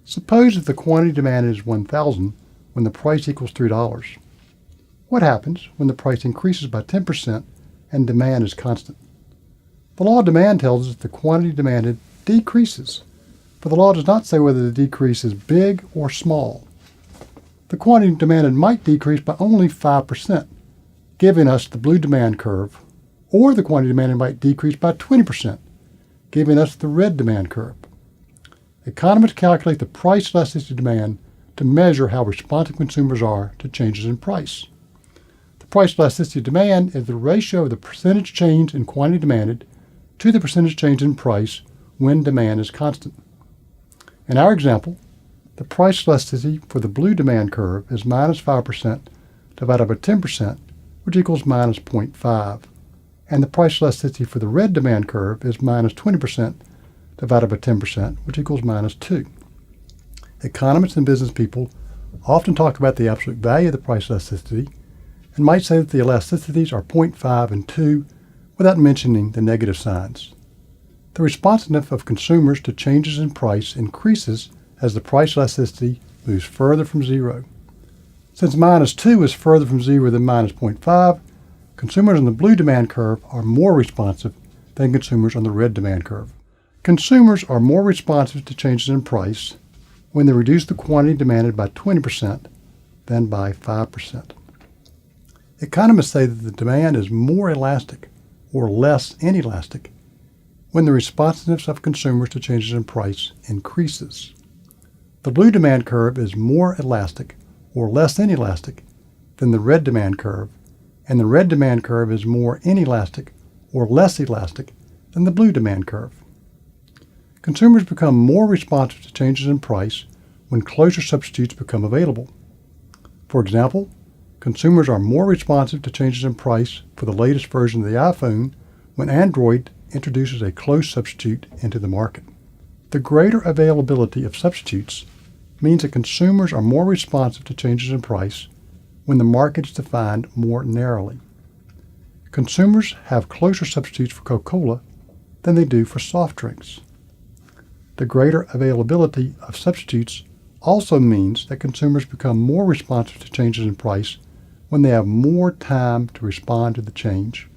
Suppose that the quantity demanded is 1,000 when the price equals $3. What happens when the price increases by 10% and demand is constant? The law of demand tells us that the quantity demanded decreases, but the law does not say whether the decrease is big or small. The quantity demanded might decrease by only 5%, giving us the blue demand curve, or the quantity demanded might decrease by 20%, giving us the red demand curve. Economists calculate the price elasticity demand to measure how responsive consumers are to changes in price. The price elasticity demand is the ratio of the percentage change in quantity demanded to the percentage change in price when demand is constant. In our example, the price elasticity for the blue demand curve is minus 5% divided by 10%, which equals minus 0.5. And the price elasticity for the red demand curve is minus 20% divided by 10%, which equals minus 2. Economists and business people often talk about the absolute value of the price elasticity and might say that the elasticities are 0.5 and 2 without mentioning the negative signs. The responsiveness of consumers to changes in price increases as the price elasticity moves further from zero. Since minus 2 is further from zero than minus 0.5, consumers on the blue demand curve are more responsive than consumers on the red demand curve. Consumers are more responsive to changes in price when they reduce the quantity demanded by 20% than by 5%. Economists say that the demand is more elastic or less inelastic when the responsiveness of consumers to changes in price increases. The blue demand curve is more elastic or less inelastic than the red demand curve, and the red demand curve is more inelastic or less elastic than the blue demand curve. Consumers become more responsive to changes in price when closer substitutes become available. For example, consumers are more responsive to changes in price for the latest version of the iPhone when Android introduces a close substitute into the market. The greater availability of substitutes means that consumers are more responsive to changes in price when the market is defined more narrowly. Consumers have closer substitutes for Coca-Cola than they do for soft drinks. The greater availability of substitutes also means that consumers become more responsive to changes in price when they have more time to respond to the change.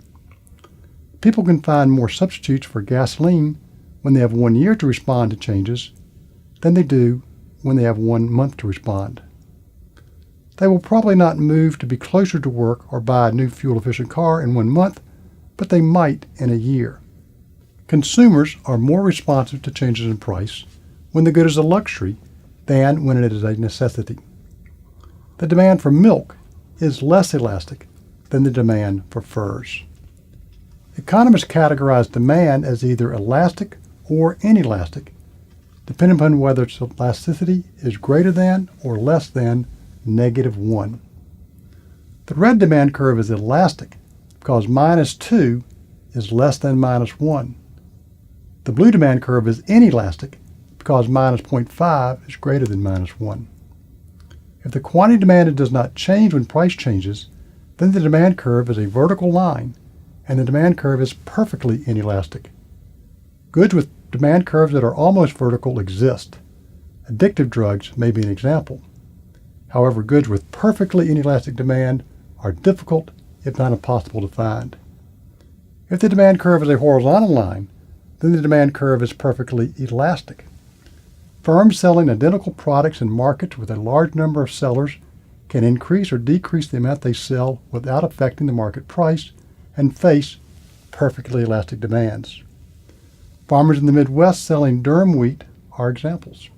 People can find more substitutes for gasoline when they have 1 year to respond to changes than they do when they have 1 month to respond. They will probably not move to be closer to work or buy a new fuel-efficient car in 1 month, but they might in a year. Consumers are more responsive to changes in price when the good is a luxury than when it is a necessity. The demand for milk is less elastic than the demand for furs. Economists categorize demand as either elastic or inelastic, depending upon whether its elasticity is greater than or less than -1. The red demand curve is elastic because minus 2 is less than minus 1. The blue demand curve is inelastic because minus 0.5 is greater than minus 1. If the quantity demanded does not change when price changes, then the demand curve is a vertical line, and the demand curve is perfectly inelastic. Goods with demand curves that are almost vertical exist. Addictive drugs may be an example. However, goods with perfectly inelastic demand are difficult, if not impossible, to find. If the demand curve is a horizontal line, then the demand curve is perfectly elastic. Firms selling identical products in markets with a large number of sellers can increase or decrease the amount they sell without affecting the market price and face perfectly elastic demands. Farmers in the Midwest selling durum wheat are examples.